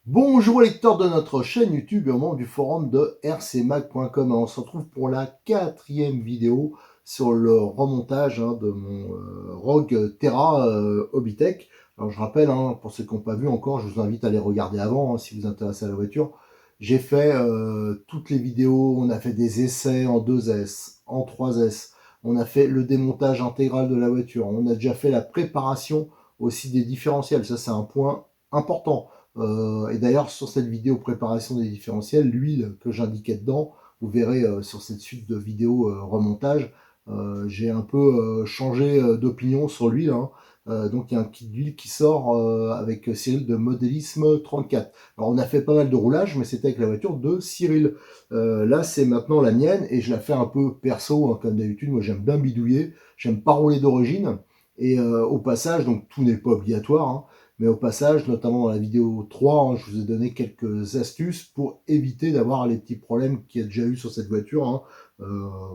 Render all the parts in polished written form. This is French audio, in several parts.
Bonjour lecteurs de notre chaîne YouTube et au membre du forum de rcmag.com. On se retrouve pour la 4e vidéo sur le remontage de mon Rogue Terra Hobbytech. Alors je rappelle, pour ceux qui n'ont pas vu encore, je vous invite à les regarder avant si vous vous intéressez à la voiture. J'ai fait toutes les vidéos, on a fait des essais en 2S, en 3S, on a fait le démontage intégral de la voiture, on a déjà fait la préparation aussi des différentiels, ça c'est un point important. Et d'ailleurs, sur cette vidéo préparation des différentiels, l'huile que j'indiquais dedans, vous verrez sur cette suite de vidéos remontage, j'ai un peu changé d'opinion sur l'huile. Donc il y a un kit d'huile qui sort avec Cyril de Modélisme 34. Alors on a fait pas mal de roulage, mais c'était avec la voiture de Cyril. Là c'est maintenant la mienne et je la fais un peu perso, comme d'habitude. Moi j'aime bien bidouiller, j'aime pas rouler d'origine. Et au passage, donc tout n'est pas obligatoire, mais au passage, notamment dans la vidéo 3, je vous ai donné quelques astuces pour éviter d'avoir les petits problèmes qu'il y a déjà eu sur cette voiture,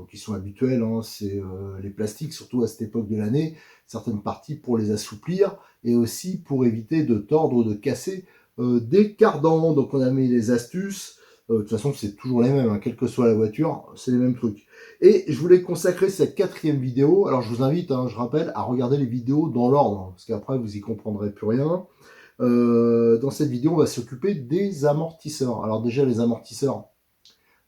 qui sont habituels. C'est les plastiques, surtout à cette époque de l'année, certaines parties pour les assouplir et aussi pour éviter de tordre ou de casser des cardans. Donc on a mis les astuces. De toute façon, c'est toujours les mêmes, quelle que soit la voiture, c'est les mêmes trucs. Et je voulais consacrer cette 4e vidéo. Alors je vous invite, je rappelle, à regarder les vidéos dans l'ordre, parce qu'après vous y comprendrez plus rien. Dans cette vidéo, on va s'occuper des amortisseurs. Alors déjà, les amortisseurs,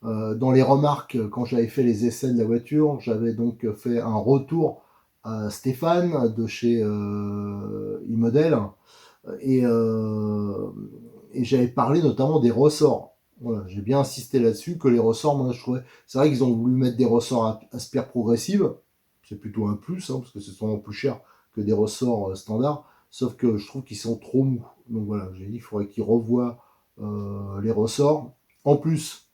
dans les remarques, quand j'avais fait les essais de la voiture, j'avais donc fait un retour à Stéphane de chez iModel et, et j'avais parlé notamment des ressorts. Voilà, j'ai bien insisté là-dessus, que les ressorts, moi je trouvais, c'est vrai qu'ils ont voulu mettre des ressorts à aspère progressive, c'est plutôt un plus, parce que c'est souvent plus cher que des ressorts standards, sauf que je trouve qu'ils sont trop mous. Donc voilà, j'ai dit qu'il faudrait qu'ils revoient les ressorts. En plus,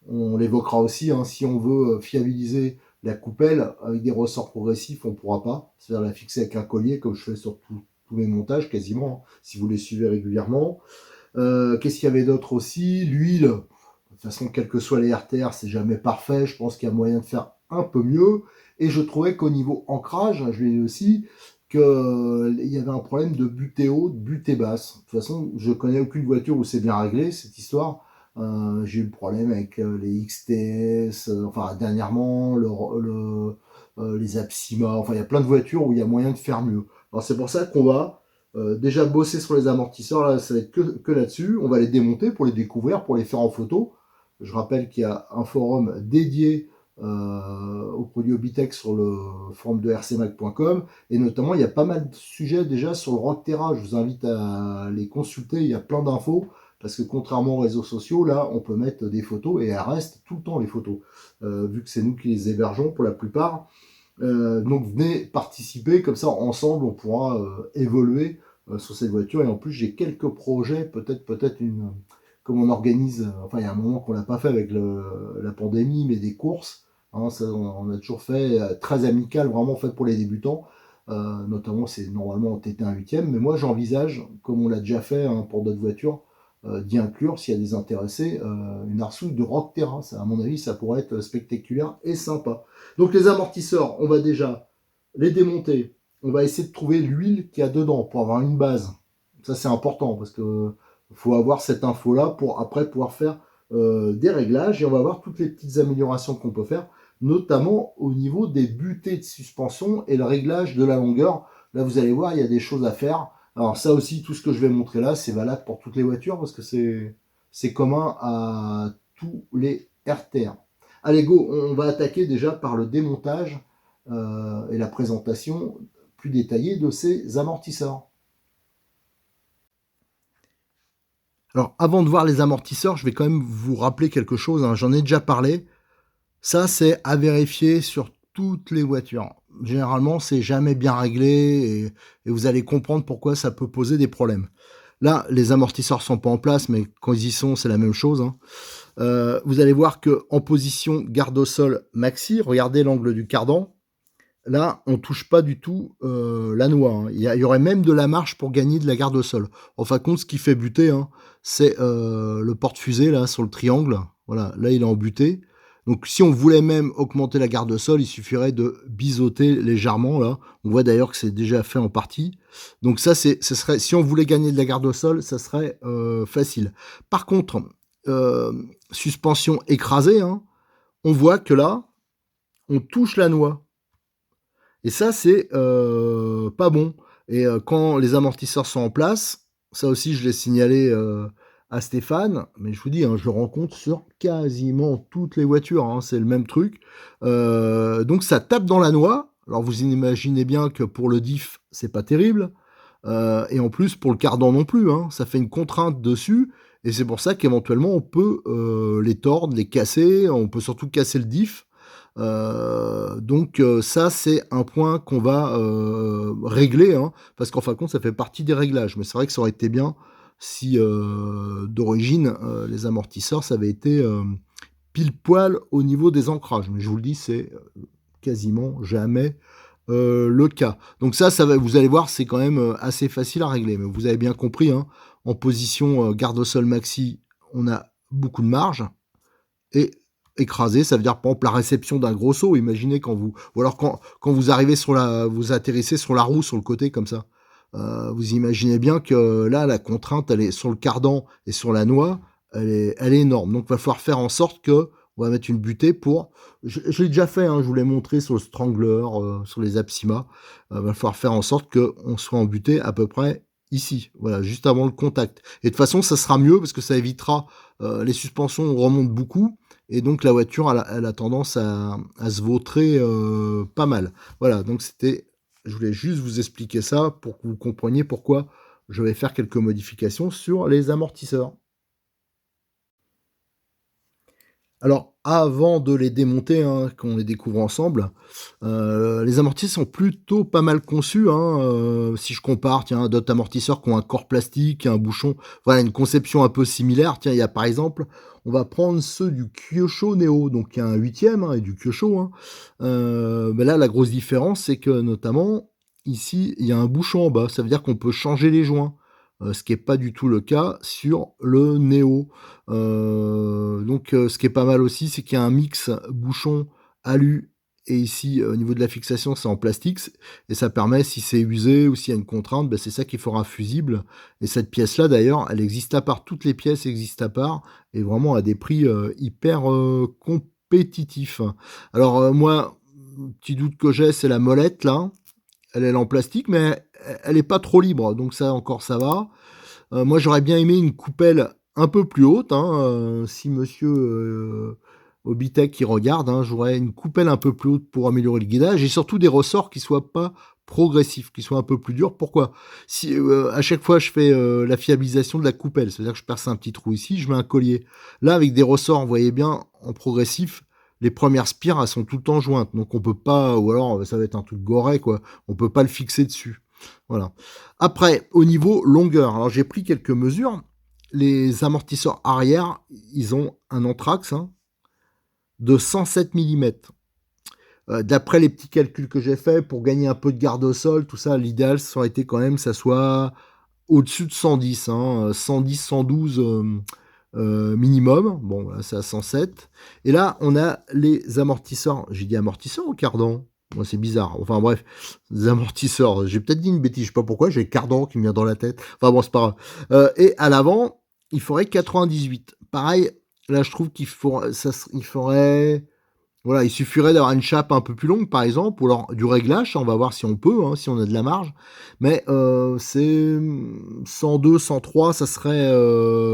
on l'évoquera aussi, si on veut fiabiliser la coupelle avec des ressorts progressifs, on ne pourra pas. C'est-à-dire la fixer avec un collier, comme je fais sur tous mes montages quasiment, si vous les suivez régulièrement. Qu'est-ce qu'il y avait d'autre aussi? L'huile. De toute façon, quels que soient les RTR, c'est jamais parfait. Je pense qu'il y a moyen de faire un peu mieux. Et je trouvais qu'au niveau ancrage, je l'ai dit aussi, qu'il y avait un problème de butée haute, butée basse. De toute façon, je connais aucune voiture où c'est bien réglé, cette histoire. J'ai eu le problème avec les XTS, enfin dernièrement, les Apsima, enfin il y a plein de voitures où il y a moyen de faire mieux. Alors c'est pour ça qu'on va déjà bosser sur les amortisseurs, là ça va être que là-dessus. On va les démonter pour les découvrir, pour les faire en photo. Je rappelle qu'il y a un forum dédié aux produits Hobbytech sur le forum de rcmag.com et notamment il y a pas mal de sujets déjà sur le Rogue Terra. Je vous invite à les consulter, il y a plein d'infos. Parce que contrairement aux réseaux sociaux, là, on peut mettre des photos et elles restent tout le temps les photos, vu que c'est nous qui les hébergeons pour la plupart. Donc venez participer, comme ça ensemble on pourra évoluer sur cette voiture. Et en plus j'ai quelques projets, peut-être une, comme on organise, enfin il y a un moment qu'on l'a pas fait avec la pandémie, mais des courses. Ça, on a toujours fait très amical, vraiment fait pour les débutants. Notamment c'est normalement en TT1 8e, mais moi j'envisage, comme on l'a déjà fait pour d'autres voitures, d'y inclure, s'il y a des intéressés, une arsouille de Rogue Terra. Ça, à mon avis, ça pourrait être spectaculaire et sympa. Donc les amortisseurs, on va déjà les démonter. On va essayer de trouver l'huile qu'il y a dedans pour avoir une base. Ça, c'est important parce que faut avoir cette info-là pour après pouvoir faire des réglages et on va voir toutes les petites améliorations qu'on peut faire, notamment au niveau des butées de suspension et le réglage de la longueur. Là, vous allez voir, il y a des choses à faire. Alors ça aussi, tout ce que je vais montrer là, c'est valable pour toutes les voitures parce que c'est commun à tous les RTR. Allez, go, on va attaquer déjà par le démontage et la présentation plus détaillée de ces amortisseurs. Alors, avant de voir les amortisseurs, je vais quand même vous rappeler quelque chose, j'en ai déjà parlé. Ça, c'est à vérifier sur toutes les voitures. Généralement, c'est jamais bien réglé et vous allez comprendre pourquoi ça peut poser des problèmes. Là, les amortisseurs sont pas en place, mais quand ils y sont, c'est la même chose. Vous allez voir que en position garde au sol maxi, regardez l'angle du cardan. Là, on touche pas du tout la noix. Il y aurait même de la marge pour gagner de la garde au sol. En fin de compte, ce qui fait buter, c'est le porte-fusée là sur le triangle. Voilà, là il est en butée. Donc si on voulait même augmenter la garde sol, il suffirait de biseauter légèrement là. On voit d'ailleurs que c'est déjà fait en partie. Donc ça ce serait, si on voulait gagner de la garde au sol, ça serait facile. Par contre, suspension écrasée, hein, on voit que là, on touche la noix. Et ça, c'est pas bon. Et quand les amortisseurs sont en place, ça aussi, je l'ai signalé à Stéphane, mais je vous dis, hein, je le rencontre sur quasiment toutes les voitures, hein, c'est le même truc. Donc ça tape dans la noix. Alors vous imaginez bien que pour le diff, c'est pas terrible. Et en plus, pour le cardan non plus, hein, ça fait une contrainte dessus. Et c'est pour ça qu'éventuellement, on peut les tordre, les casser. On peut surtout casser le diff. Donc ça, c'est un point qu'on va régler, hein, parce qu'en fin de compte, ça fait partie des réglages. Mais c'est vrai que ça aurait été bien si d'origine, les amortisseurs, ça avait été pile poil au niveau des ancrages. Mais je vous le dis, c'est quasiment jamais le cas. Donc ça va, vous allez voir, c'est quand même assez facile à régler. Mais vous avez bien compris, hein, en position garde au sol maxi, on a beaucoup de marge. Et écrasé, ça veut dire par exemple la réception d'un gros saut. Imaginez quand vous, ou alors quand vous arrivez vous atterrissez sur la roue sur le côté comme ça. Vous imaginez bien que là, la contrainte, elle est sur le cardan et sur la noix, elle est énorme. Donc, il va falloir faire en sorte que on va mettre une butée pour. Je l'ai déjà fait, hein, je vous l'ai montré sur le Strangler, sur les Apsima. Il va falloir faire en sorte qu'on soit en butée à peu près ici, voilà, juste avant le contact. Et de toute façon, ça sera mieux parce que ça évitera les suspensions remontent beaucoup et donc la voiture elle a tendance à se vautrer pas mal. Voilà, donc je voulais juste vous expliquer ça pour que vous compreniez pourquoi je vais faire quelques modifications sur les amortisseurs. Alors, avant de les démonter, hein, qu'on les découvre ensemble, les amortisseurs sont plutôt pas mal conçus, hein, si je compare, tiens, à d'autres amortisseurs qui ont un corps plastique, un bouchon, voilà, une conception un peu similaire. Tiens, il y a par exemple, on va prendre ceux du Kyosho Neo, donc il y a un 8e, hein, et du Kyosho. Hein. Ben là, la grosse différence, c'est que notamment, ici, il y a un bouchon en bas, ça veut dire qu'on peut changer les joints. Ce qui est pas du tout le cas sur le Neo. Donc ce qui est pas mal aussi, c'est qu'il y a un mix bouchon alu et ici au niveau de la fixation, c'est en plastique et ça permet, si c'est usé ou s'il y a une contrainte, c'est ça qui fera fusible. Et cette pièce-là, d'ailleurs, elle existe à part. Toutes les pièces existent à part et vraiment à des prix hyper compétitifs. Alors moi, petit doute que j'ai, c'est la molette là. Elle est en plastique, mais elle est pas trop libre, donc ça encore ça va. Moi j'aurais bien aimé une coupelle un peu plus haute, hein, si monsieur Obitech qui regarde, hein, j'aurais une coupelle un peu plus haute pour améliorer le guidage et surtout des ressorts qui soient pas progressifs, qui soient un peu plus durs. Pourquoi? Si à chaque fois je fais la fiabilisation de la coupelle, c'est-à-dire que je perce un petit trou ici, je mets un collier. Là avec des ressorts, vous voyez bien, en progressif, les premières spires, elles sont tout le temps jointes, donc on peut pas, ou alors ça va être un truc goré, quoi, on peut pas le fixer dessus. Voilà. Après, au niveau longueur, alors j'ai pris quelques mesures. Les amortisseurs arrière, ils ont un anthrax de 107 mm. D'après les petits calculs que j'ai faits, pour gagner un peu de garde au sol, tout ça, l'idéal, ça aurait été quand même que ça soit au-dessus de 110, 110, 112 minimum. Bon, voilà, c'est à 107. Et là, on a les amortisseurs. J'ai dit amortisseurs ou cardan? Moi, c'est bizarre. Enfin bref, les amortisseurs. J'ai peut-être dit une bêtise, je sais pas pourquoi. J'ai cardan qui me vient dans la tête. Enfin bon, c'est pas grave. Et à l'avant, il faudrait 98. Pareil, là, je trouve il faudrait. Voilà, il suffirait d'avoir une chape un peu plus longue, par exemple, ou alors du réglage, on va voir si on peut, hein, si on a de la marge. Mais c'est 102, 103, ça serait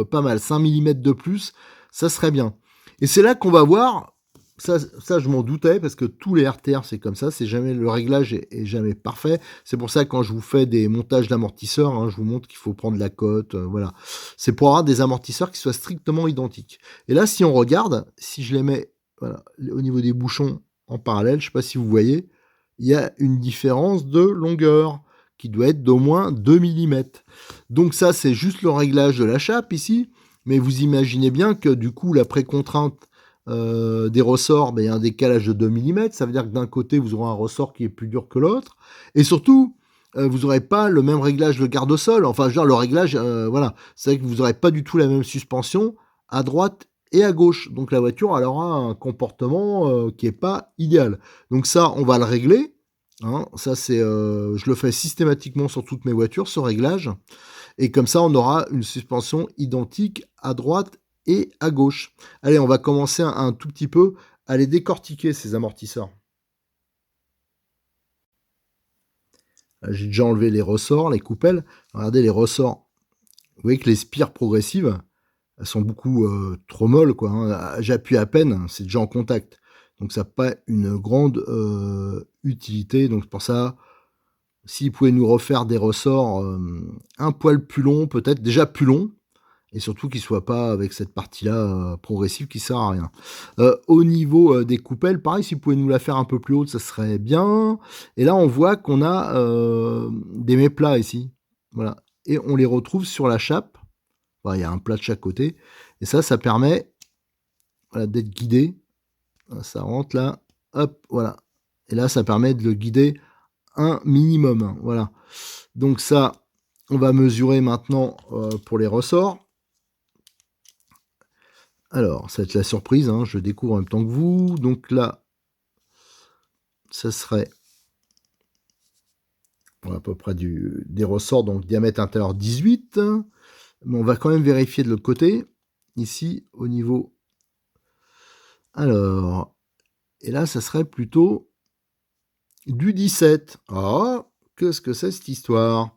pas mal. 5 mm de plus, ça serait bien. Et c'est là qu'on va voir, ça je m'en doutais, parce que tous les RTR, c'est comme ça, c'est jamais le réglage est jamais parfait. C'est pour ça que quand je vous fais des montages d'amortisseurs, hein, je vous montre qu'il faut prendre la cote, voilà. C'est pour avoir des amortisseurs qui soient strictement identiques. Et là, si on regarde, si je les mets voilà, au niveau des bouchons en parallèle, je ne sais pas si vous voyez, il y a une différence de longueur qui doit être d'au moins 2 mm. Donc ça, c'est juste le réglage de la chape ici, mais vous imaginez bien que du coup, la précontrainte des ressorts, il y a un décalage de 2 mm, ça veut dire que d'un côté, vous aurez un ressort qui est plus dur que l'autre, et surtout, vous n'aurez pas le même réglage de garde-sol, enfin, je veux dire, le réglage, voilà, c'est vrai que vous n'aurez pas du tout la même suspension à droite et à gauche. Donc la voiture, elle aura un comportement qui est pas idéal. Donc ça, on va le régler. Hein. Ça, je le fais systématiquement sur toutes mes voitures, ce réglage. Et comme ça, on aura une suspension identique à droite et à gauche. Allez, on va commencer un tout petit peu à les décortiquer, ces amortisseurs. J'ai déjà enlevé les ressorts, les coupelles. Regardez les ressorts. Vous voyez que les spires progressives, elles sont beaucoup trop molles, quoi. Hein. J'appuie à peine, c'est déjà en contact. Donc ça n'a pas une grande utilité. Donc pour ça, s'ils pouvaient nous refaire des ressorts un poil plus longs, peut-être déjà plus longs, et surtout qu'ils ne soient pas avec cette partie-là progressive qui sert à rien. Au niveau des coupelles, pareil, s'ils pouvaient nous la faire un peu plus haute, ça serait bien. Et là, on voit qu'on a des méplats ici. Voilà. Et on les retrouve sur la chape. Enfin, il y a un plat de chaque côté. Et ça permet voilà, d'être guidé. Ça rentre là. Hop, voilà. Et là, ça permet de le guider un minimum. Voilà. Donc ça, on va mesurer maintenant pour les ressorts. Alors, ça va être la surprise, hein, je découvre en même temps que vous. Donc là, ça serait à peu près des ressorts, donc diamètre intérieur 18. Mais on va quand même vérifier de l'autre côté. Ici, au niveau... Alors, et là, ça serait plutôt du 17. Ah, qu'est-ce que c'est cette histoire?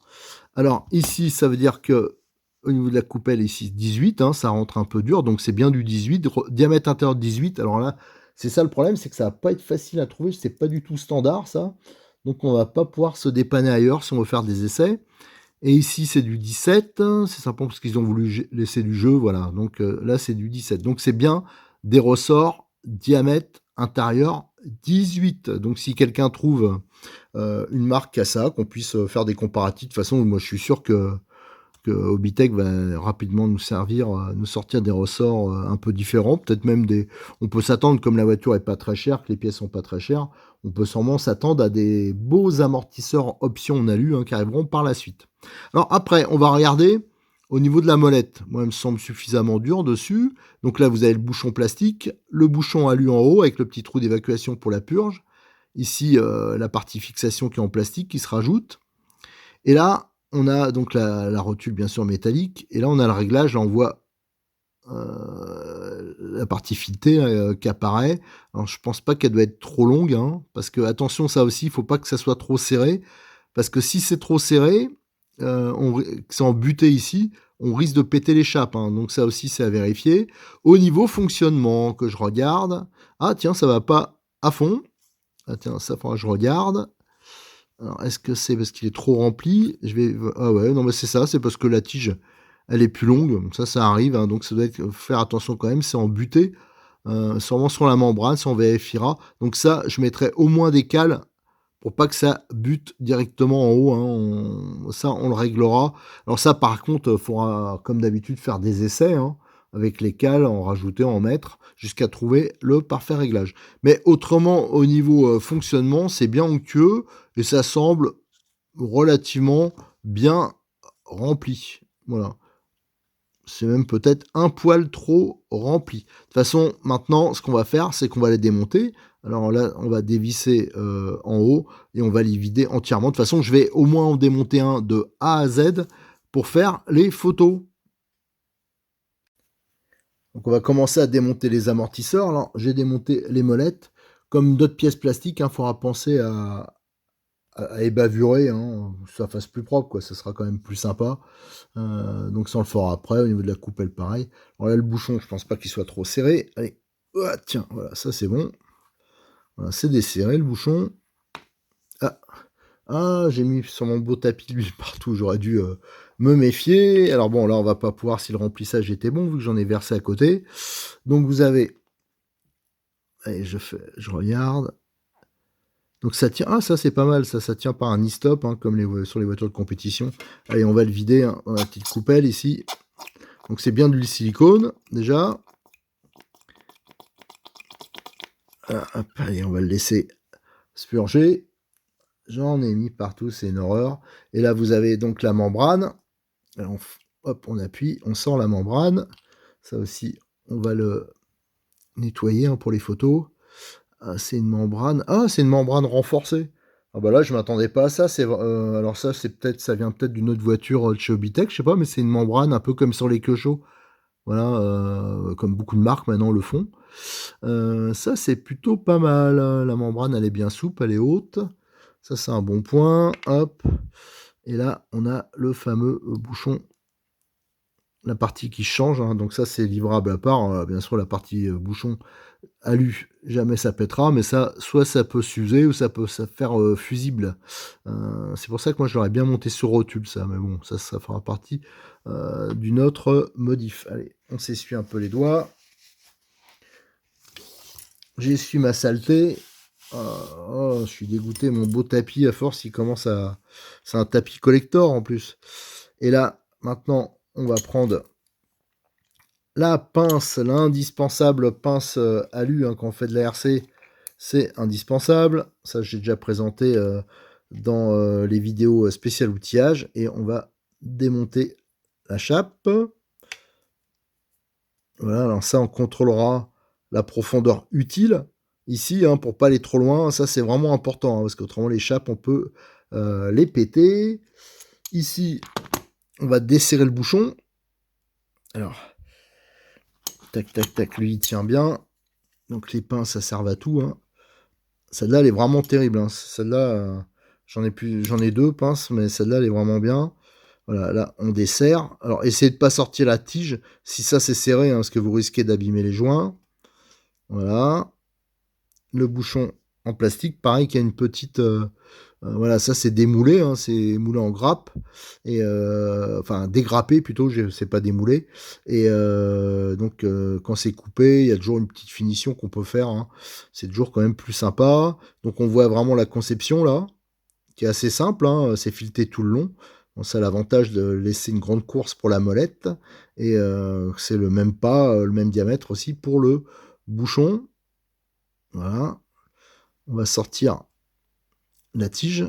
Alors, ici, ça veut dire que au niveau de la coupelle, ici, 18, hein, ça rentre un peu dur, donc c'est bien du 18, diamètre intérieur 18. Alors là, c'est ça le problème, c'est que ça va pas être facile à trouver, c'est pas du tout standard, ça. Donc on va pas pouvoir se dépanner ailleurs si on veut faire des essais. Et ici, c'est du 17, c'est simplement parce qu'ils ont voulu laisser du jeu, voilà. Donc là, c'est du 17. Donc c'est bien des ressorts diamètre intérieur 18. Donc si quelqu'un trouve une marque à ça, qu'on puisse faire des comparatifs. De toute façon, moi je suis sûr que Hobbytech va rapidement nous servir, nous sortir des ressorts un peu différents. Peut-être même on peut s'attendre, comme la voiture est pas très chère, que les pièces sont pas très chères, on peut sûrement s'attendre à des beaux amortisseurs options on a lu qui arriveront par la suite. Alors après, on va regarder au niveau de la molette. Moi, elle me semble suffisamment dure dessus. Donc là, vous avez le bouchon plastique, le bouchon alu en haut avec le petit trou d'évacuation pour la purge. Ici, la partie fixation qui est en plastique qui se rajoute. Et là, on a donc la rotule bien sûr métallique. Et là, on a le réglage. Là, on voit la partie filetée qui apparaît. Alors, je pense pas qu'elle doit être trop longue. Hein, parce que, attention, ça aussi, il faut pas que ça soit trop serré. Parce que si c'est trop serré, que c'est en butée ici, on risque de péter les chapes. Hein, donc ça aussi, c'est à vérifier. Au niveau fonctionnement, que je regarde. Ah tiens, ça va pas à fond. Ah tiens, ça faudra que je regarde. Alors, est-ce que c'est parce qu'il est trop rempli? Ah ouais, non mais c'est ça, c'est parce que la tige, elle est plus longue. Ça arrive, hein, donc ça doit être... Faire attention quand même, c'est en butée. Sûrement sur la membrane, ça on vérifiera. Donc ça, je mettrai au moins des cales pour pas que ça bute directement en haut. Hein. Ça, on le réglera. Alors ça, par contre, il faudra, comme d'habitude, faire des essais, hein, avec les cales, en rajouter, en mettre, jusqu'à trouver le parfait réglage. Mais autrement, au niveau fonctionnement, c'est bien onctueux et ça semble relativement bien rempli. Voilà. C'est même peut-être un poil trop rempli. De toute façon, maintenant, ce qu'on va faire, c'est qu'on va les démonter. Alors là, on va dévisser en haut et on va les vider entièrement. De toute façon, je vais au moins en démonter un de A à Z pour faire les photos. Donc on va commencer à démonter les amortisseurs. Alors j'ai démonté les molettes. Comme d'autres pièces plastiques, il faudra penser à ébavurer, hein, que ça fasse plus propre, quoi. Ça sera quand même plus sympa. Donc ça on le fera après. Au niveau de la coupelle, pareil. Alors là, le bouchon, je pense pas qu'il soit trop serré. Allez, ah, tiens, voilà, ça c'est bon. Voilà, c'est desserré le bouchon. Ah, j'ai mis sur mon beau tapis d'huile partout. J'aurais dû me méfier. Alors bon, là on va pas pouvoir si le remplissage était bon vu que j'en ai versé à côté. Donc vous avez, allez, je regarde. Donc ça tient, ça c'est pas mal, ça tient par un e-stop, hein, comme sur les voitures de compétition. Allez, on va le vider hein, dans la petite coupelle ici. Donc c'est bien de l'huile silicone, déjà. Hop, allez, on va le laisser se purger. J'en ai mis partout, c'est une horreur. Et là, vous avez donc la membrane. Alors, hop, on appuie, on sort la membrane. Ça aussi, on va le nettoyer pour les photos. C'est une membrane. Ah, c'est une membrane renforcée. Ah bah là, je m'attendais pas à ça. Alors ça, ça vient peut-être d'une autre voiture de chez Obitech, je sais pas, mais c'est une membrane un peu comme sur les Peugeot. Voilà, comme beaucoup de marques maintenant le font. Ça, c'est plutôt pas mal, hein. La membrane, elle est bien souple, elle est haute. Ça, c'est un bon point. Hop. Et là, on a le fameux bouchon, la partie qui change, hein. Donc ça, c'est livrable à part, hein. Bien sûr, la partie bouchon alu, jamais ça pètera, mais ça, soit ça peut s'user ou ça peut se faire fusible. C'est pour ça que moi, je l'aurais bien monté sur rotule, ça. Mais bon, ça fera partie d'une autre modif. Allez, on s'essuie un peu les doigts. J'essuie ma saleté. Oh, je suis dégoûté, mon beau tapis, à force, il commence à... C'est un tapis collector, en plus. Et là, maintenant, on va prendre la pince, l'indispensable pince alu, hein, quand on fait de la RC. C'est indispensable. Ça, j'ai déjà présenté dans les vidéos spéciales outillage. Et on va démonter la chape. Voilà, alors ça, on contrôlera la profondeur utile ici, hein, pour pas aller trop loin. Ça, c'est vraiment important, hein, parce qu'autrement, les chapes, on peut les péter. Ici, on va desserrer le bouchon. Alors, tac, tac, tac, lui, il tient bien. Donc, les pinces, ça sert à tout, hein. Celle-là, elle est vraiment terrible, hein. Celle-là, j'en ai deux pinces, mais celle-là, elle est vraiment bien. Voilà, là, on desserre. Alors, essayez de pas sortir la tige. Si ça, c'est serré, hein, parce que vous risquez d'abîmer les joints. Voilà. Le bouchon en plastique, pareil, qui a une petite... voilà, ça, c'est démoulé, hein, c'est moulé en grappe. Et, enfin, dégrappé, plutôt, c'est pas démoulé. Et donc, quand c'est coupé, il y a toujours une petite finition qu'on peut faire, hein. C'est toujours quand même plus sympa. Donc, on voit vraiment la conception, là, qui est assez simple, hein, c'est fileté tout le long. Bon, ça a l'avantage de laisser une grande course pour la molette. Et c'est le même pas, le même diamètre aussi pour le bouchon. Voilà. On va sortir la tige.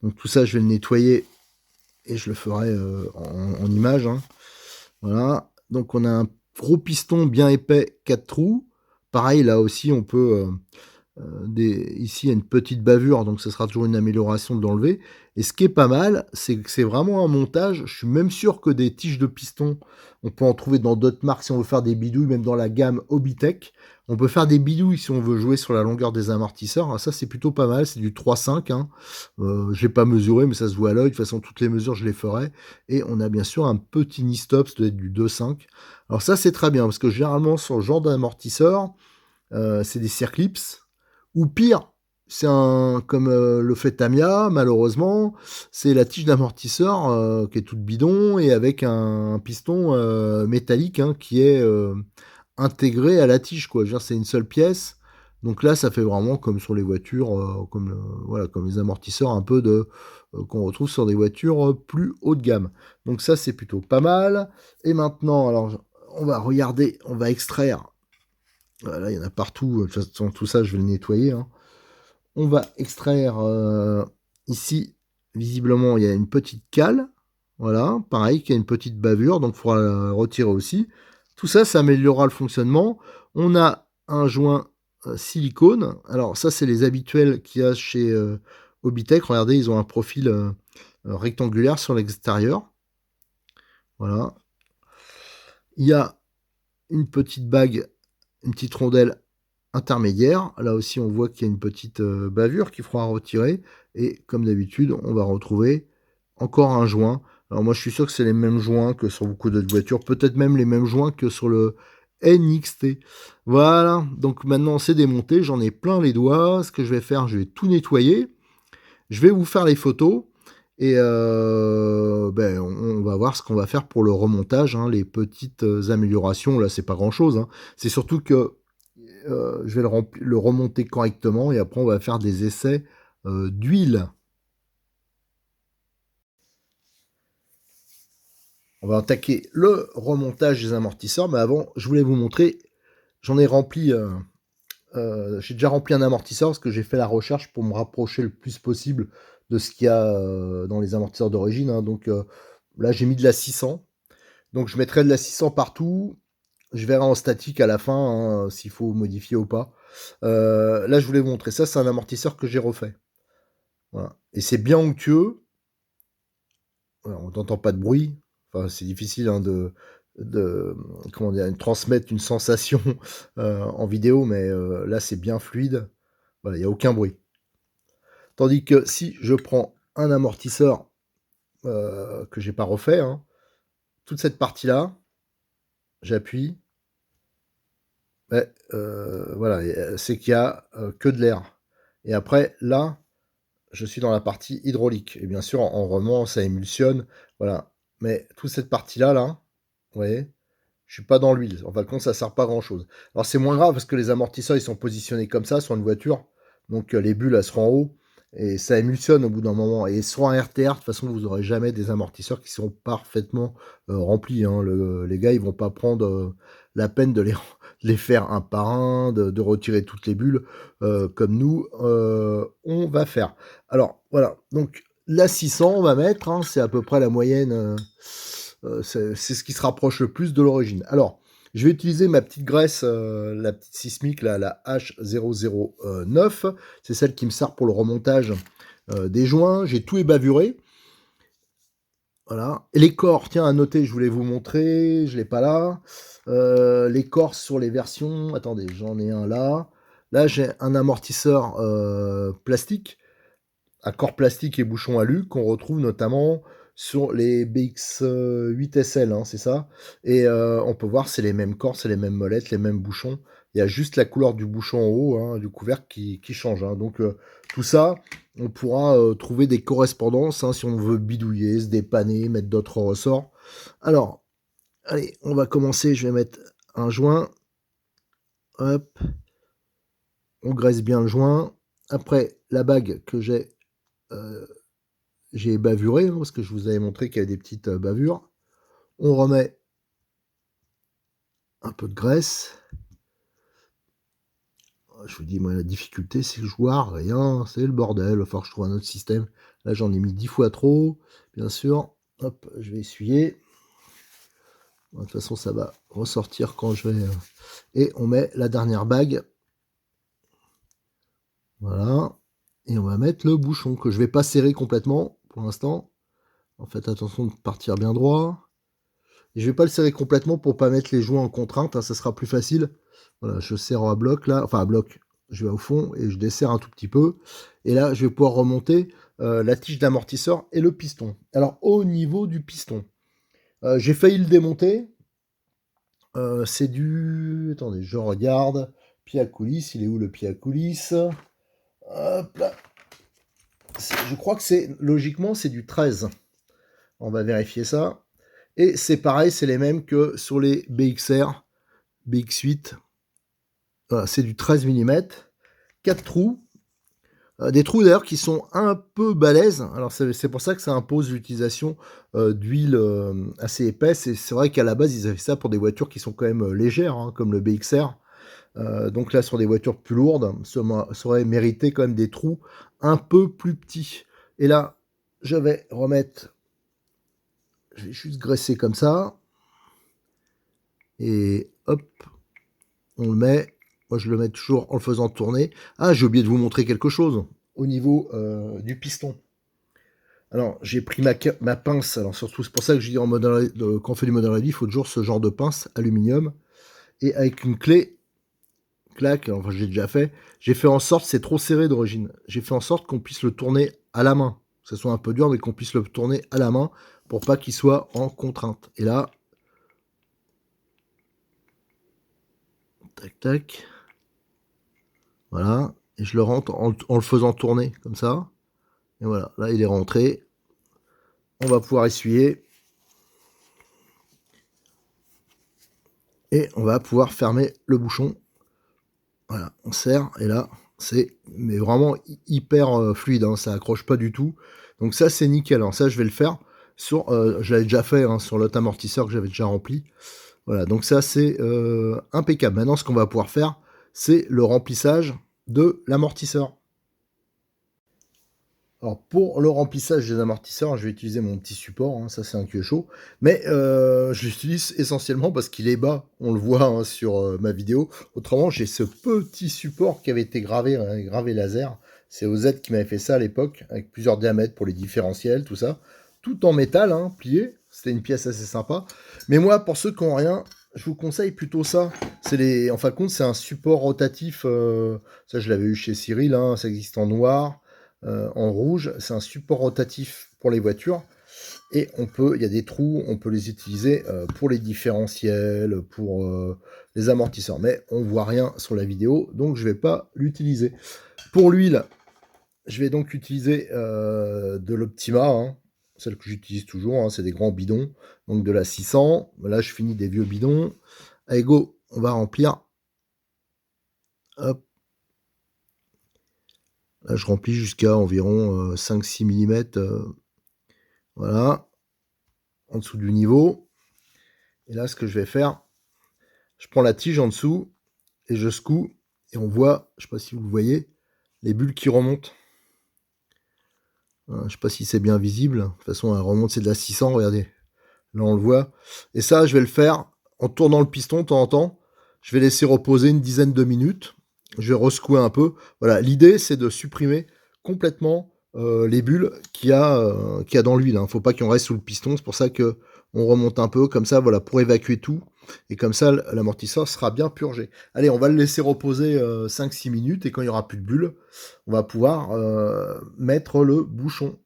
Donc tout ça, je vais le nettoyer et je le ferai en image, hein. Voilà. Donc on a un gros piston bien épais, 4 trous. Pareil, là aussi, on peut ici, il y a une petite bavure, donc ce sera toujours une amélioration de l'enlever. Et ce qui est pas mal, c'est que c'est vraiment un montage. Je suis même sûr que des tiges de piston, on peut en trouver dans d'autres marques si on veut faire des bidouilles, même dans la gamme Obitech. On peut faire des bidouilles si on veut jouer sur la longueur des amortisseurs. Alors ça, c'est plutôt pas mal. C'est du 3,5, hein. Je l'ai pas mesuré, mais ça se voit à l'œil. De toute façon, toutes les mesures, je les ferai. Et on a bien sûr un petit knee-stop, ça doit être du 2,5. Alors ça, c'est très bien, parce que généralement, sur le genre d'amortisseur, c'est des circlips. Ou pire, c'est comme le fait Tamiya, malheureusement, c'est la tige d'amortisseur qui est toute bidon et avec un piston métallique, hein, qui est intégré à la tige, quoi. Je veux dire, c'est une seule pièce. Donc là, ça fait vraiment comme sur les voitures, voilà, comme les amortisseurs un peu qu'on retrouve sur des voitures plus haut de gamme. Donc ça, c'est plutôt pas mal. Et maintenant, alors, on va regarder, on va extraire. Voilà, il y en a partout. De toute façon, tout ça, je vais le nettoyer, hein. On va extraire ici, visiblement, il y a une petite cale. Voilà, pareil, qui a une petite bavure, donc il faudra la retirer aussi. Tout ça, ça améliorera le fonctionnement. On a un joint silicone. Alors ça, c'est les habituels qu'il y a chez Obitech. Regardez, ils ont un profil rectangulaire sur l'extérieur. Voilà. Il y a une petite bague, une petite rondelle intermédiaire. Là aussi, on voit qu'il y a une petite bavure qu'il faudra retirer. Et comme d'habitude, on va retrouver encore un joint. Alors moi, je suis sûr que c'est les mêmes joints que sur beaucoup d'autres voitures. Peut-être même les mêmes joints que sur le NXT. Voilà. Donc maintenant, c'est démonté. J'en ai plein les doigts. Ce que je vais faire, je vais tout nettoyer. Je vais vous faire les photos. Et on va voir ce qu'on va faire pour le remontage, hein, les petites améliorations. Là, c'est pas grand-chose, hein. C'est surtout que je vais le remonter correctement et après on va faire des essais d'huile. On va attaquer le remontage des amortisseurs, mais avant je voulais vous montrer, j'en ai rempli, j'ai déjà rempli un amortisseur parce que j'ai fait la recherche pour me rapprocher le plus possible de ce qu'il y a dans les amortisseurs d'origine, hein. Donc là j'ai mis de la 600, donc je mettrai de la 600 partout. Je verrai en statique à la fin, hein, s'il faut modifier ou pas. Là, je voulais vous montrer ça, c'est un amortisseur que j'ai refait. Voilà. Et c'est bien onctueux. Voilà, on n'entend pas de bruit. Enfin, c'est difficile hein, de comment dire, de transmettre une sensation en vidéo, mais là, c'est bien fluide. Voilà, il n'y a aucun bruit. Tandis que si je prends un amortisseur que j'ai pas refait, hein, toute cette partie-là, j'appuie, ouais, voilà, c'est qu'il y a que de l'air. Et après, là, je suis dans la partie hydraulique. Et bien sûr, en remontant, ça émulsionne, voilà. Mais toute cette partie-là, là, vous voyez, je suis pas dans l'huile. En fin de compte, ça sert pas à grand-chose. Alors c'est moins grave parce que les amortisseurs, ils sont positionnés comme ça sur une voiture. Donc les bulles, elles seront en haut. Et ça émulsionne au bout d'un moment. Et sur un RTR, de toute façon, vous n'aurez jamais des amortisseurs qui sont parfaitement remplis, hein. Les gars, ils vont pas prendre la peine de les faire un par un, de retirer toutes les bulles, comme nous, on va faire. Alors, voilà. Donc, la 600, on va mettre, hein, c'est à peu près la moyenne, c'est ce qui se rapproche le plus de l'origine. Alors, je vais utiliser ma petite graisse, la petite sismique, là, la H009. C'est celle qui me sert pour le remontage des joints. J'ai tout ébavuré. Voilà. Et les corps, tiens, à noter, je voulais vous montrer, je l'ai pas là. Les corps sur les versions, attendez, j'en ai un là. Là, j'ai un amortisseur plastique, à corps plastique et bouchon alu, qu'on retrouve notamment sur les BX8 SL, hein, c'est ça. Et on peut voir, c'est les mêmes corps, c'est les mêmes molettes, les mêmes bouchons. Il y a juste la couleur du bouchon en haut, hein, du couvercle qui change. Hein. Donc tout ça, on pourra trouver des correspondances hein, si on veut bidouiller, se dépanner, mettre d'autres ressorts. Alors, allez, on va commencer. Je vais mettre un joint. Hop. On graisse bien le joint. Après, la bague que j'ai bavuré, hein, parce que je vous avais montré qu'il y avait des petites bavures. On remet un peu de graisse. Je vous dis, moi, la difficulté, c'est que je vois rien, c'est le bordel. Il va falloir que je trouve un autre système. Là, j'en ai mis 10 fois trop, bien sûr. Hop, je vais essuyer. De toute façon, ça va ressortir quand je vais... Et on met la dernière bague. Voilà. Et on va mettre le bouchon, que je vais pas serrer complètement, pour l'instant. En fait, attention de partir bien droit. Et je vais pas le serrer complètement pour pas mettre les joints en contrainte, hein, ça sera plus facile. Voilà, je serre à bloc là, enfin à bloc, je vais au fond et je desserre un tout petit peu. Et là, je vais pouvoir remonter la tige d'amortisseur et le piston. Alors au niveau du piston, j'ai failli le démonter. C'est du... Attendez, je regarde. Pied à coulisse, il est où le pied à coulisse? Hop là. Je crois que c'est, logiquement, c'est du 13. On va vérifier ça. Et c'est pareil, c'est les mêmes que sur les BXR, BX8. Voilà, c'est du 13 mm. 4 trous. Des trous d'ailleurs qui sont un peu balèzes. Alors c'est pour ça que ça impose l'utilisation d'huile assez épaisse. Et c'est vrai qu'à la base, ils avaient ça pour des voitures qui sont quand même légères, hein, comme le BXR. Donc là, sur des voitures plus lourdes, ça aurait mérité quand même des trous un peu plus petits. Et là, je vais remettre... Je vais juste graisser comme ça. Et hop, on le met. Moi, je le mets toujours en le faisant tourner. Ah, j'ai oublié de vous montrer quelque chose au niveau du piston. Alors, j'ai pris ma pince. Alors, surtout, c'est pour ça que je dis quand on fait du modèle réduit, il faut toujours ce genre de pince aluminium. Et avec une clé, clac, enfin, j'ai déjà fait. J'ai fait en sorte, c'est trop serré d'origine. J'ai fait en sorte qu'on puisse le tourner à la main. Que ce soit un peu dur, mais qu'on puisse le tourner à la main pour pas qu'il soit en contrainte. Et là, tac, tac. Voilà. Et je le rentre en le faisant tourner comme ça. Et voilà, là il est rentré. On va pouvoir essuyer. Et on va pouvoir fermer le bouchon. Voilà, on serre. Et là, c'est mais vraiment hyper fluide. Hein, ça accroche pas du tout. Donc ça, c'est nickel. Alors ça, je vais le faire sur... je l'avais déjà fait hein, sur l'autre amortisseur que j'avais déjà rempli. Voilà, donc ça, c'est impeccable. Maintenant, ce qu'on va pouvoir faire, c'est le remplissage de l'amortisseur. Alors pour le remplissage des amortisseurs, je vais utiliser mon petit support, hein, ça c'est un chaud. Mais je l'utilise essentiellement parce qu'il est bas, on le voit hein, sur ma vidéo. Autrement, j'ai ce petit support qui avait été gravé laser. C'est OZ qui m'avait fait ça à l'époque, avec plusieurs diamètres pour les différentiels, tout ça. Tout en métal, hein, plié. C'était une pièce assez sympa. Mais moi, pour ceux qui n'ont rien, je vous conseille plutôt ça. En fin de compte, c'est un support rotatif. Ça, je l'avais eu chez Cyril, hein, ça existe en noir. En rouge, c'est un support rotatif pour les voitures et il y a des trous, on peut les utiliser pour les différentiels, pour les amortisseurs, mais on voit rien sur la vidéo, donc je vais pas l'utiliser. Pour l'huile, je vais donc utiliser de l'Optima, hein, celle que j'utilise toujours, hein, c'est des grands bidons, donc de la 600. Là, je finis des vieux bidons. Allez, go, on va remplir. Hop. Là, je remplis jusqu'à environ 5-6 mm. Voilà. En dessous du niveau. Et là, ce que je vais faire, je prends la tige en dessous et je secoue. Et on voit, je ne sais pas si vous le voyez, les bulles qui remontent. Je ne sais pas si c'est bien visible. De toute façon, elle remonte, c'est de la 600, regardez. Là, on le voit. Et ça, je vais le faire en tournant le piston de temps en temps. Je vais laisser reposer une dizaine de minutes. Je vais resecouer un peu. Voilà, l'idée, c'est de supprimer complètement les bulles qu'il y a dans l'huile. Il ne faut pas qu'il en reste sous le piston. C'est pour ça que on remonte un peu, comme ça, voilà, pour évacuer tout. Et comme ça, l'amortisseur sera bien purgé. Allez, on va le laisser reposer 5-6 minutes. Et quand il n'y aura plus de bulles, on va pouvoir mettre le bouchon.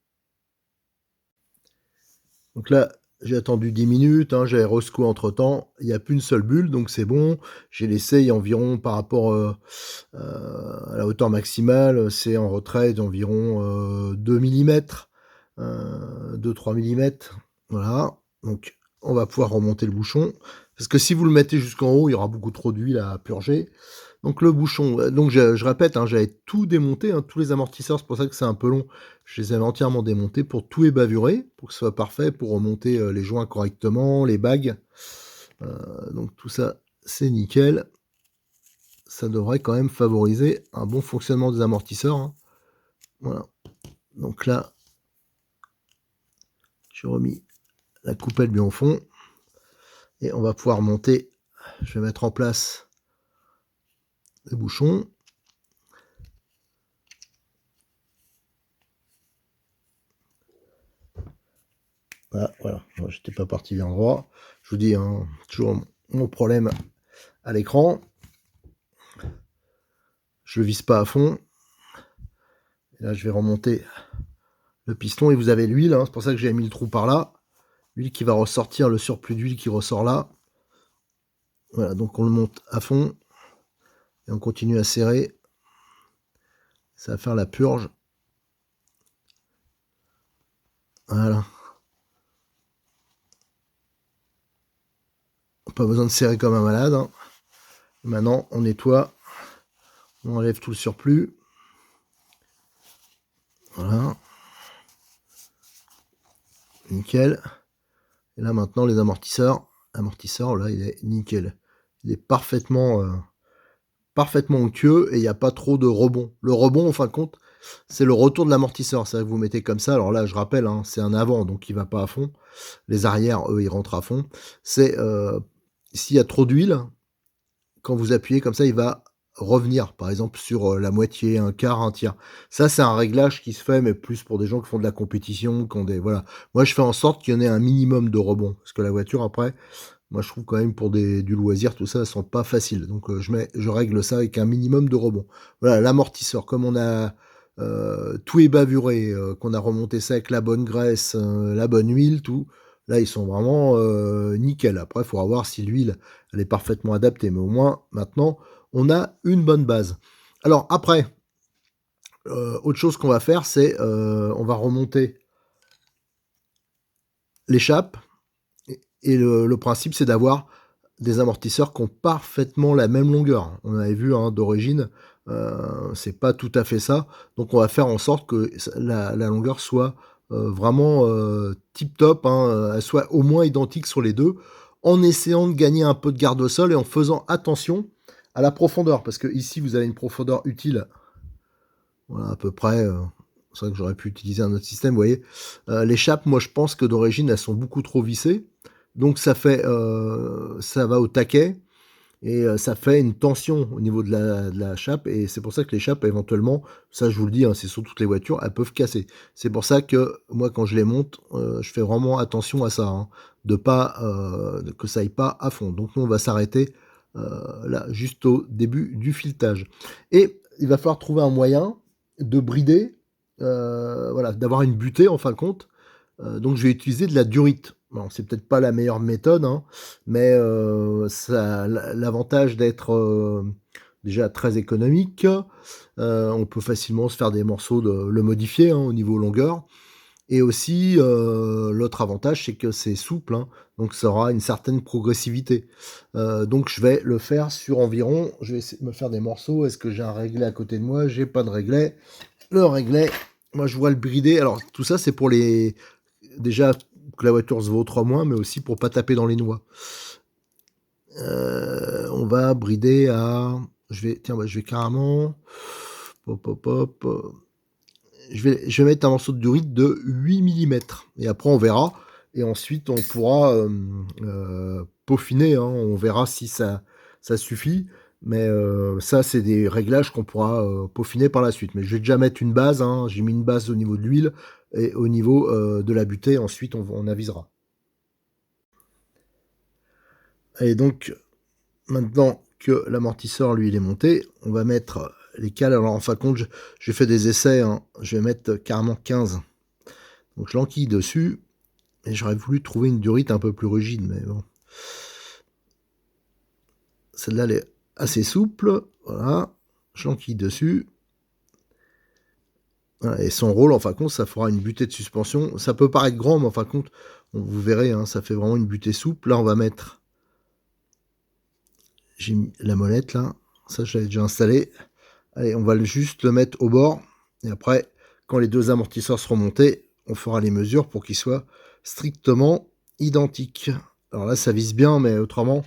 Donc là, j'ai attendu 10 minutes, hein, j'avais resecoué entre temps, il n'y a plus une seule bulle, donc c'est bon. J'ai laissé environ par rapport à la hauteur maximale, c'est en retrait d'environ 2 mm, 2-3 mm. Voilà, donc on va pouvoir remonter le bouchon. Parce que si vous le mettez jusqu'en haut, il y aura beaucoup trop d'huile à purger. Donc le bouchon, donc je répète, hein, j'avais tout démonté, hein, tous les amortisseurs, c'est pour ça que c'est un peu long. Je les avais entièrement démontés pour tout ébavurer, pour que ce soit parfait, pour remonter les joints correctement, les bagues. Donc tout ça, c'est nickel. Ça devrait quand même favoriser un bon fonctionnement des amortisseurs, hein. Voilà. Donc là, j'ai remis la coupelle bien au fond. Et on va pouvoir monter. Je vais mettre en place le bouchon. Ah, voilà, j'étais pas parti bien droit. Je vous dis, hein, toujours mon problème à l'écran. Je le vise pas à fond. Et là, je vais remonter le piston et vous avez l'huile. Hein, c'est pour ça que j'ai mis le trou par là. L'huile qui va ressortir, le surplus d'huile qui ressort là. Voilà, donc on le monte à fond. Et on continue à serrer. Ça va faire la purge. Voilà. Pas besoin de serrer comme un malade. Hein. Maintenant, on nettoie. On enlève tout le surplus. Voilà. Nickel. Et là, maintenant, les amortisseurs. L'amortisseur, là, il est nickel. Il est parfaitement onctueux et il n'y a pas trop de rebond. Le rebond, en fin de compte, c'est le retour de l'amortisseur. C'est-à-dire que vous mettez comme ça. Alors là, je rappelle, hein, c'est un avant, donc il ne va pas à fond. Les arrières, eux, ils rentrent à fond. C'est s'il y a trop d'huile, quand vous appuyez comme ça, il va revenir, par exemple, sur la moitié, un quart, un tiers. Ça, c'est un réglage qui se fait, mais plus pour des gens qui font de la compétition, qui ont des... Voilà. Moi, je fais en sorte qu'il y en ait un minimum de rebond. Parce que la voiture, après, moi, je trouve quand même pour du loisir, tout ça, elles sont pas faciles. Donc, je règle ça avec un minimum de rebond. Voilà, l'amortisseur, comme on a tout ébavuré, qu'on a remonté ça avec la bonne graisse, la bonne huile, tout... Là, ils sont vraiment nickel. Après, il faudra voir si l'huile, elle est parfaitement adaptée. Mais au moins, maintenant, on a une bonne base. Alors, après, autre chose qu'on va faire, c'est on va remonter l'échappe. Et le principe, c'est d'avoir des amortisseurs qui ont parfaitement la même longueur. On avait vu hein, d'origine, c'est pas tout à fait ça. Donc, on va faire en sorte que la longueur soit vraiment tip top, hein, elle soit au moins identique sur les deux, en essayant de gagner un peu de garde au sol et en faisant attention à la profondeur, parce que ici vous avez une profondeur utile, voilà à peu près C'est vrai que j'aurais pu utiliser un autre système, vous voyez? Les chapes, moi, je pense que d'origine, elles sont beaucoup trop vissées. Donc ça fait, ça va au taquet et ça fait une tension au niveau de la chape et c'est pour ça que les chapes, éventuellement, ça, je vous le dis, hein, c'est sur toutes les voitures, elles peuvent casser. C'est pour ça que moi, quand je les monte, je fais vraiment attention à ça, hein, de pas, que ça aille pas à fond. Donc nous, on va s'arrêter, là, juste au début du filetage et il va falloir trouver un moyen de brider, voilà, d'avoir une butée en fin de compte. Donc je vais utiliser de la durite. Bon, c'est peut-être pas la meilleure méthode, hein, mais ça a l'avantage d'être, déjà très économique. On peut facilement se faire des morceaux de le modifier, hein, au niveau longueur et aussi, l'autre avantage, c'est que c'est souple, hein, donc ça aura une certaine progressivité. Donc je vais le faire sur environ je vais essayer de me faire des morceaux. Est-ce que j'ai un réglet à côté de moi? J'ai pas de réglet. Le réglet, moi je vois le brider. Alors tout ça, c'est pour les déjà que la voiture se vautre moins, mais aussi pour pas taper dans les noix. On va brider à tiens, bah, je vais carrément hop, hop, hop, je vais mettre un morceau de durite de 8 millimètres et après on verra et ensuite on pourra, peaufiner, hein. On verra si ça suffit, mais ça, c'est des réglages qu'on pourra, peaufiner par la suite. Mais je vais déjà mettre une base, hein. J'ai mis une base au niveau de l'huile et au niveau, de la butée. Ensuite, on avisera. Et donc, maintenant que l'amortisseur, lui, il est monté, on va mettre les cales. Alors, en fin de compte, j'ai fait des essais, hein. Je vais mettre carrément 15. Donc, je l'enquille dessus et j'aurais voulu trouver une durite un peu plus rigide, mais bon. Celle-là, elle est assez souple. Voilà. Je l'enquille dessus. Voilà. Et son rôle, en fin de compte, ça fera une butée de suspension. Ça peut paraître grand, mais en fin de compte, vous verrez, hein, ça fait vraiment une butée souple. Là, on va mettre... J'ai mis la molette, là. Ça, je l'avais déjà installé. Allez, on va juste le mettre au bord. Et après, quand les deux amortisseurs seront montés, on fera les mesures pour qu'ils soient strictement identiques. Alors là, ça vise bien, mais autrement,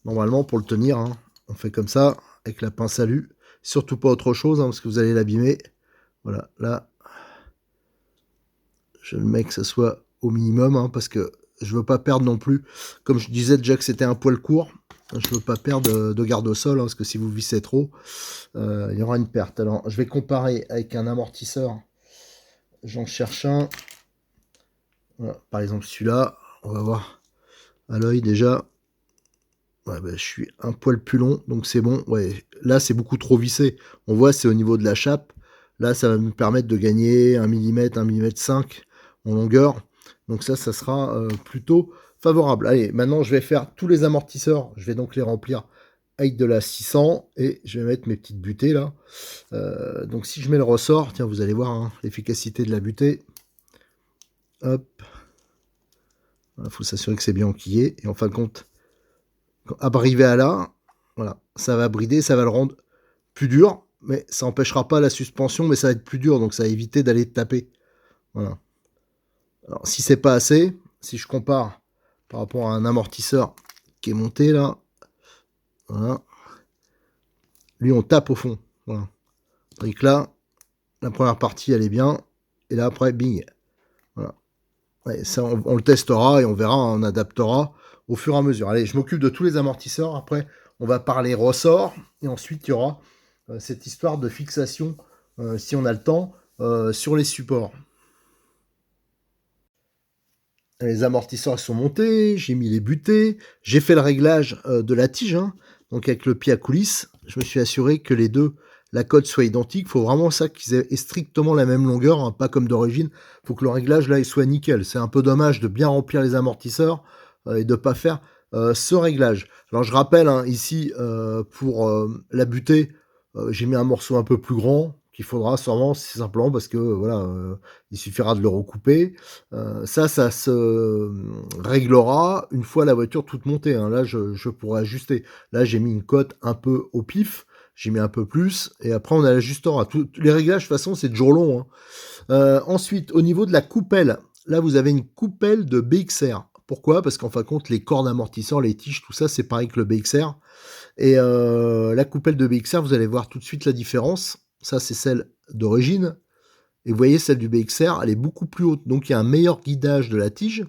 normalement, pour le tenir, hein, on fait comme ça, avec la pince à lu. Surtout pas autre chose, hein, parce que vous allez l'abîmer. Voilà, là, je le mets que ce soit au minimum, hein, parce que je veux pas perdre non plus. Comme je disais déjà que c'était un poil court, je veux pas perdre de garde au sol, hein, parce que si vous vissez trop, il y aura une perte. Alors, je vais comparer avec un amortisseur. J'en cherche un. Voilà, par exemple, celui-là, on va voir à l'œil déjà. Ouais, bah, je suis un poil plus long, donc c'est bon. Ouais, là, c'est beaucoup trop vissé. On voit, c'est au niveau de la chape. Là, ça va me permettre de gagner 1 mm, 1 mm 5 en longueur. Donc ça sera plutôt favorable. Allez, maintenant, je vais faire tous les amortisseurs. Je vais donc les remplir avec de la 600 et je vais mettre mes petites butées là. Donc si je mets le ressort, tiens, vous allez voir, hein, l'efficacité de la butée. Hop. Il faut s'assurer que c'est bien enquillé. Et en fin de compte, à arriver à là, voilà, ça va brider, ça va le rendre plus dur, mais ça n'empêchera pas la suspension, mais ça va être plus dur, donc ça va éviter d'aller taper. Voilà. Alors si c'est pas assez, si je compare par rapport à un amortisseur qui est monté là, voilà, lui on tape au fond. Voilà. Tandis que là, la première partie elle est bien, et là après, bing. Voilà. Ouais, ça on le testera et on verra, on adaptera au fur et à mesure. Allez, je m'occupe de tous les amortisseurs. Après, on va parler ressort. Et ensuite, il y aura cette histoire de fixation, si on a le temps, sur les supports. Les amortisseurs sont montés. J'ai mis les butées. J'ai fait le réglage de la tige. Hein, donc, avec le pied à coulisse, je me suis assuré que les deux, la cote soit identique. Il faut vraiment ça qu'ils aient strictement la même longueur, hein, pas comme d'origine. Il faut que le réglage, là, il soit nickel. C'est un peu dommage de bien remplir les amortisseurs et de ne pas faire ce réglage. Alors je rappelle, hein, ici, pour la butée, j'ai mis un morceau un peu plus grand qu'il faudra sûrement, c'est simplement parce que voilà, il suffira de le recouper. Ça se réglera une fois la voiture toute montée. Hein. Là, je pourrais ajuster. Là, j'ai mis une cote un peu au pif. J'ai mis un peu plus et après on ajustera. Tous les réglages, de toute façon, c'est toujours long. Hein. Ensuite, au niveau de la coupelle, là vous avez une coupelle de BXR. Pourquoi? Parce qu'en fin de compte, les cordes amortisseurs, les tiges, tout ça, c'est pareil que le BXR. Et la coupelle de BXR, vous allez voir tout de suite la différence. Ça, c'est celle d'origine. Et vous voyez, celle du BXR, elle est beaucoup plus haute. Donc, il y a un meilleur guidage de la tige.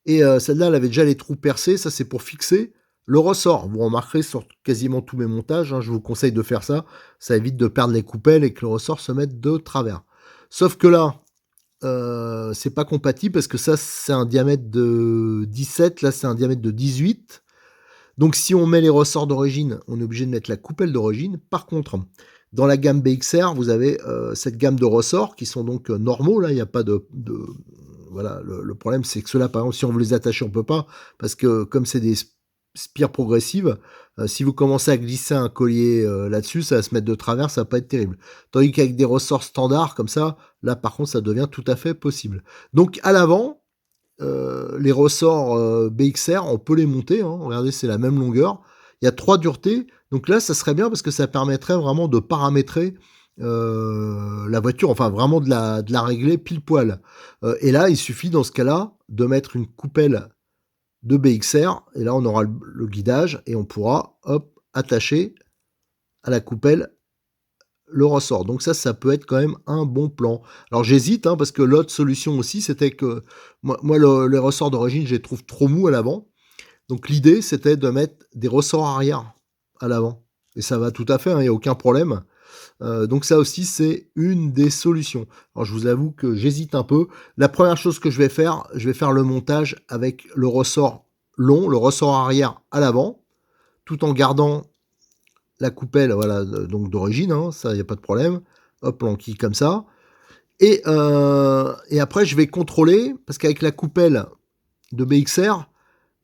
Et celle-là, elle avait déjà les trous percés. Ça, c'est pour fixer le ressort. Vous remarquerez sur quasiment tous mes montages, hein, je vous conseille de faire ça. Ça évite de perdre les coupelles et que le ressort se mette de travers. Sauf que là, c'est pas compatible parce que ça, c'est un diamètre de 17. Là, c'est un diamètre de 18. Donc, si on met les ressorts d'origine, on est obligé de mettre la coupelle d'origine. Par contre, dans la gamme BXR, vous avez cette gamme de ressorts qui sont donc normaux. Là, il n'y a pas voilà, le problème, c'est que ceux-là, par exemple, si on veut les attacher, on peut pas, parce que comme c'est des spires progressives, si vous commencez à glisser un collier là-dessus, ça va se mettre de travers, ça va pas être terrible. Tandis qu'avec des ressorts standards comme ça, là, par contre, ça devient tout à fait possible. Donc, à l'avant, les ressorts BXR, on peut les monter, hein. Regardez, c'est la même longueur. Il y a 3 duretés. Donc là, ça serait bien parce que ça permettrait vraiment de paramétrer la voiture, enfin vraiment de la régler pile poil. Et là, il suffit dans ce cas-là de mettre une coupelle de BXR. Et là, on aura le guidage et on pourra, hop, attacher à la coupelle le ressort. Donc ça peut être quand même un bon plan. Alors j'hésite, hein, parce que l'autre solution aussi, c'était que moi les ressorts d'origine, je les trouve trop mous à l'avant. Donc l'idée, c'était de mettre des ressorts arrière à l'avant. Et ça va tout à fait, hein, il n'y a aucun problème. Donc ça aussi, c'est une des solutions. Alors je vous avoue que j'hésite un peu. La première chose que je vais faire le montage avec le ressort long, le ressort arrière à l'avant, tout en gardant la coupelle, voilà, donc d'origine, hein, ça, il n'y a pas de problème. Hop, l'enquille comme ça. Et après, je vais contrôler, parce qu'avec la coupelle de BXR,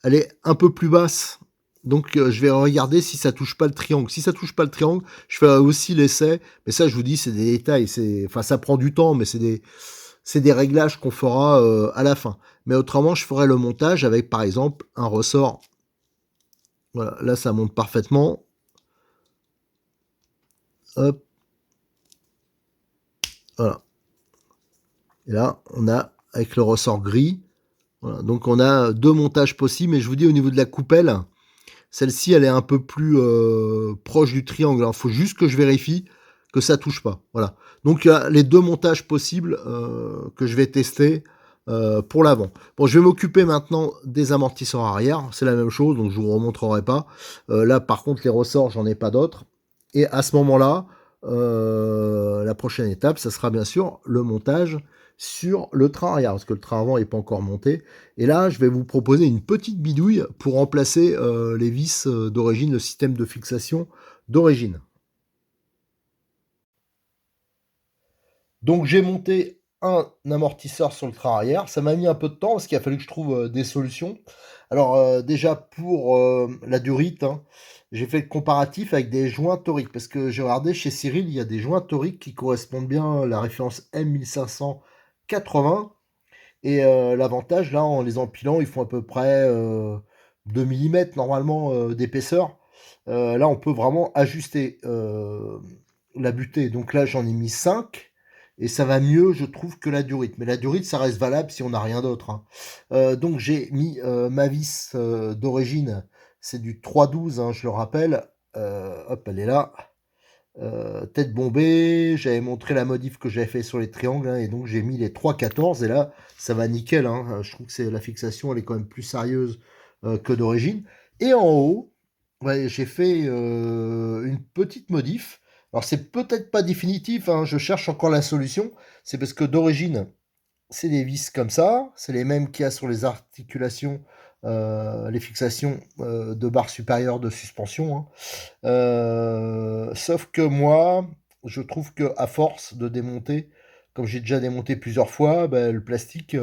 elle est un peu plus basse. Donc, je vais regarder si ça touche pas le triangle. Si ça touche pas le triangle, je fais aussi l'essai. Mais ça, je vous dis, c'est des détails. Enfin, ça prend du temps, mais c'est des réglages qu'on fera à la fin. Mais autrement, je ferai le montage avec, par exemple, un ressort. Voilà, là, ça monte parfaitement. Hop, voilà. Et là, on a, avec le ressort gris, voilà, donc on a 2 montages possibles. Mais je vous dis, au niveau de la coupelle, celle-ci, elle est un peu plus proche du triangle. Il faut juste que je vérifie que ça touche pas. Voilà. Donc il y a les 2 montages possibles que je vais tester pour l'avant. Bon, je vais m'occuper maintenant des amortisseurs arrière. C'est la même chose, donc je vous remontrerai pas. Là, par contre, les ressorts, j'en ai pas d'autres. Et à ce moment-là, la prochaine étape, ça sera bien sûr le montage sur le train arrière, parce que le train avant n'est pas encore monté. Et là, je vais vous proposer une petite bidouille pour remplacer les vis d'origine, le système de fixation d'origine. Donc j'ai monté un amortisseur sur le train arrière. Ça m'a mis un peu de temps parce qu'il a fallu que je trouve des solutions. Alors déjà pour la durite, hein, j'ai fait le comparatif avec des joints toriques parce que j'ai regardé chez Cyril, il y a des joints toriques qui correspondent bien à la référence M1580. Et l'avantage, là, en les empilant, ils font à peu près 2 mm normalement d'épaisseur. Là, on peut vraiment ajuster la butée. Donc là, j'en ai mis 5. Et ça va mieux, je trouve, que la durite. Mais la durite, ça reste valable si on n'a rien d'autre, hein. Donc j'ai mis ma vis d'origine. C'est du 312, hein, je le rappelle. Hop, elle est là. Tête bombée, j'avais montré la modif que j'avais fait sur les triangles, hein, et donc j'ai mis les 3,14 et là ça va nickel, hein. Je trouve que la fixation elle est quand même plus sérieuse que d'origine. Et en haut, ouais, j'ai fait une petite modif. Alors c'est peut-être pas définitif, hein, je cherche encore la solution. C'est parce que d'origine c'est des vis comme ça, c'est les mêmes qu'il y a sur les articulations, les fixations de barres supérieures de suspension, hein. Sauf que moi, je trouve que à force de démonter, comme j'ai déjà démonté plusieurs fois, bah, le plastique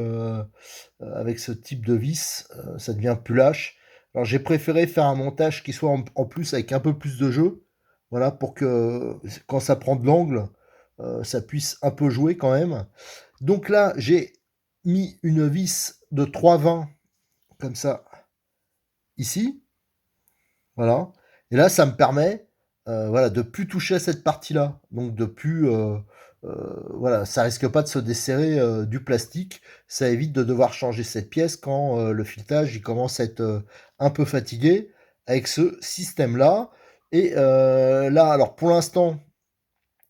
avec ce type de vis, ça devient plus lâche. Alors j'ai préféré faire un montage qui soit en plus avec un peu plus de jeu, voilà, pour que quand ça prend de l'angle, ça puisse un peu jouer quand même. Donc là, j'ai mis une vis de 3,20 comme ça ici, voilà. Et là, ça me permet, voilà, de plus toucher à cette partie-là. Donc de plus, voilà, ça risque pas de se desserrer du plastique. Ça évite de devoir changer cette pièce quand le filetage il commence à être un peu fatigué avec ce système-là. Et là, alors pour l'instant,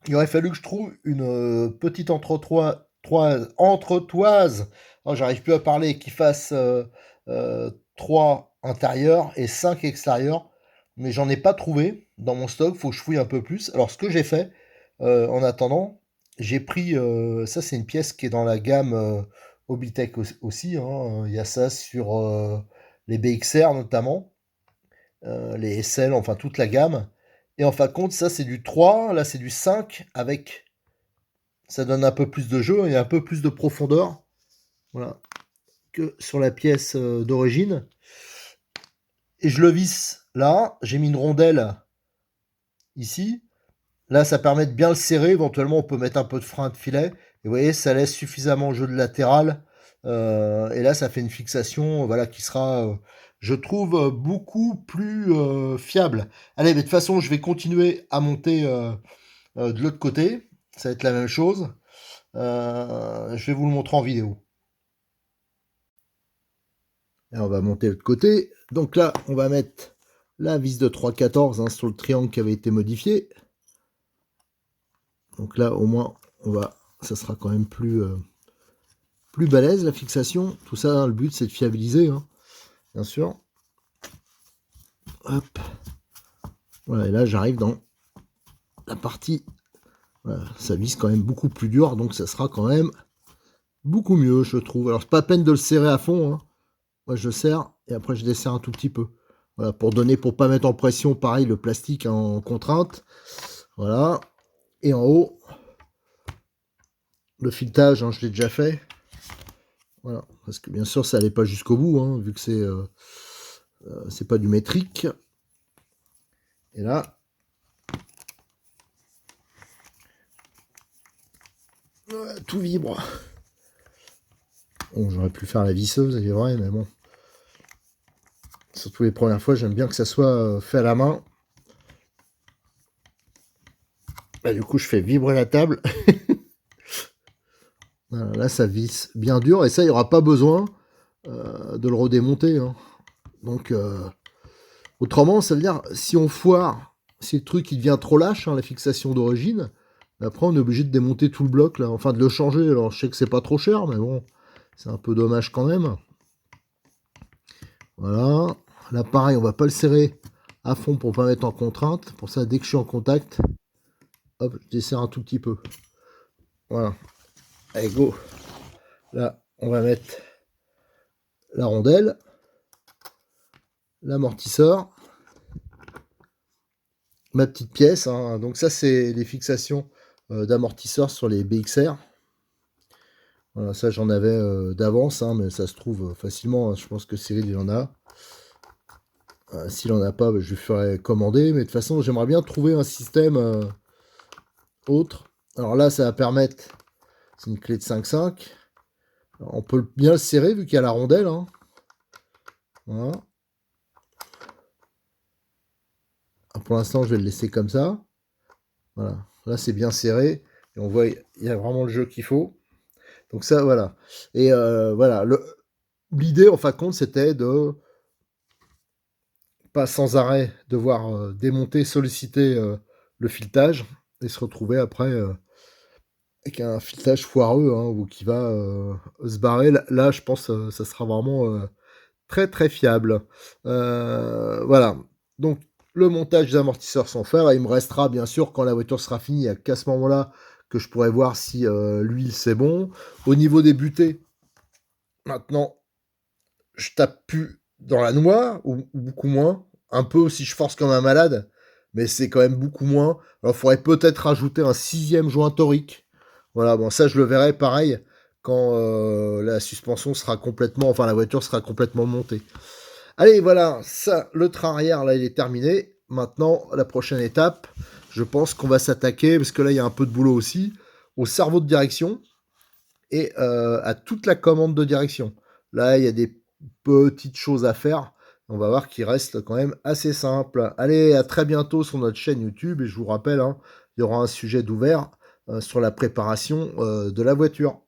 Il aurait fallu que je trouve une petite entretoise. Oh, j'arrive plus à parler, qui fasse 3 intérieurs et 5 extérieurs. Mais j'en ai pas trouvé dans mon stock. Faut que je fouille un peu plus. Alors, ce que j'ai fait en attendant, j'ai pris. Ça, c'est une pièce qui est dans la gamme Hobbytech aussi, hein. Il y a ça sur les BXR notamment, les SL, enfin toute la gamme. Et en fin de compte, ça c'est du 3, là c'est du 5 avec. Ça donne un peu plus de jeu et un peu plus de profondeur. Voilà. Que sur la pièce d'origine. Et je le visse là. J'ai mis une rondelle ici. Là, ça permet de bien le serrer. Éventuellement, on peut mettre un peu de frein de filet. Et vous voyez, ça laisse suffisamment le jeu de latéral. Et là, ça fait une fixation voilà, qui sera, je trouve, beaucoup plus fiable. Allez, mais de toute façon, je vais continuer à monter de l'autre côté. Ça va être la même chose. Je vais vous le montrer en vidéo. Et on va monter de l'autre côté. Donc là, on va mettre la vis de 3,14 hein, sur le triangle qui avait été modifié. Donc là, au moins, ça sera quand même plus balèze la fixation. Tout ça, hein, le but, c'est de fiabiliser, hein, bien sûr. Hop. Voilà, et là, j'arrive dans la partie. Voilà, ça vise quand même beaucoup plus dur, donc ça sera quand même beaucoup mieux, je trouve. Alors, c'est pas peine de le serrer à fond. Hein. Moi, je serre et après, je desserre un tout petit peu. Voilà, pour pas mettre en pression, pareil, le plastique en contrainte. Voilà. Et en haut, le filetage, hein, je l'ai déjà fait. Voilà, parce que bien sûr, ça n'allait pas jusqu'au bout, hein, vu que c'est pas du métrique. Et là, tout vibre. Bon, j'aurais pu faire la visseuse, il est vrai, mais bon. Surtout les premières fois, j'aime bien que ça soit fait à la main. Bah, du coup, je fais vibrer la table. Voilà, là, ça visse bien dur. Et ça, il n'y aura pas besoin de le redémonter. Hein. Donc, autrement, ça veut dire, si on foire, si le truc il devient trop lâche, hein, la fixation d'origine, après, on est obligé de démonter tout le bloc, là. Enfin, de le changer. Alors, je sais que c'est pas trop cher, mais bon, c'est un peu dommage quand même. Voilà. Là, pareil, on va pas le serrer à fond pour pas mettre en contrainte. Pour ça, dès que je suis en contact, hop, je desserre un tout petit peu. Voilà. Allez, go. Là, on va mettre la rondelle, l'amortisseur, ma petite pièce. Hein. Donc ça, c'est les fixations d'amortisseur sur les BXR. Voilà, ça, j'en avais d'avance, hein, mais ça se trouve facilement. Hein. Je pense que Cyril, il en a. S'il en a pas, je lui ferai commander. Mais de toute façon, j'aimerais bien trouver un système autre. Alors là, ça va permettre... C'est une clé de 5,5. On peut bien le serrer vu qu'il y a la rondelle. Hein. Voilà. Pour l'instant, je vais le laisser comme ça. Voilà. Là, c'est bien serré. Et on voit, il y a vraiment le jeu qu'il faut. Donc ça, voilà. Et voilà. L'idée, en fin de compte, c'était de pas sans arrêt devoir démonter, solliciter le filetage et se retrouver après avec un filetage foireux hein, ou qui va se barrer. Là, je pense que ça sera vraiment très très fiable. Voilà. Donc, le montage des amortisseurs sont faits. Il me restera bien sûr quand la voiture sera finie, qu'à ce moment-là que je pourrai voir si l'huile c'est bon. Au niveau des butées, maintenant, je tape plus dans la noix ou beaucoup moins. Un peu si je force comme un malade, mais c'est quand même beaucoup moins. Alors, il faudrait peut-être rajouter un 6e joint torique. Voilà, bon, ça je le verrai pareil quand la suspension sera complètement, enfin la voiture sera complètement montée. Allez, voilà, ça, le train arrière, là, il est terminé. Maintenant, la prochaine étape, je pense qu'on va s'attaquer, parce que là, il y a un peu de boulot aussi, au cerveau de direction et à toute la commande de direction. Là, il y a des petites choses à faire. On va voir qu'il reste quand même assez simple. Allez, à très bientôt sur notre chaîne YouTube. Et je vous rappelle, hein, il y aura un sujet d'ouvert sur la préparation de la voiture.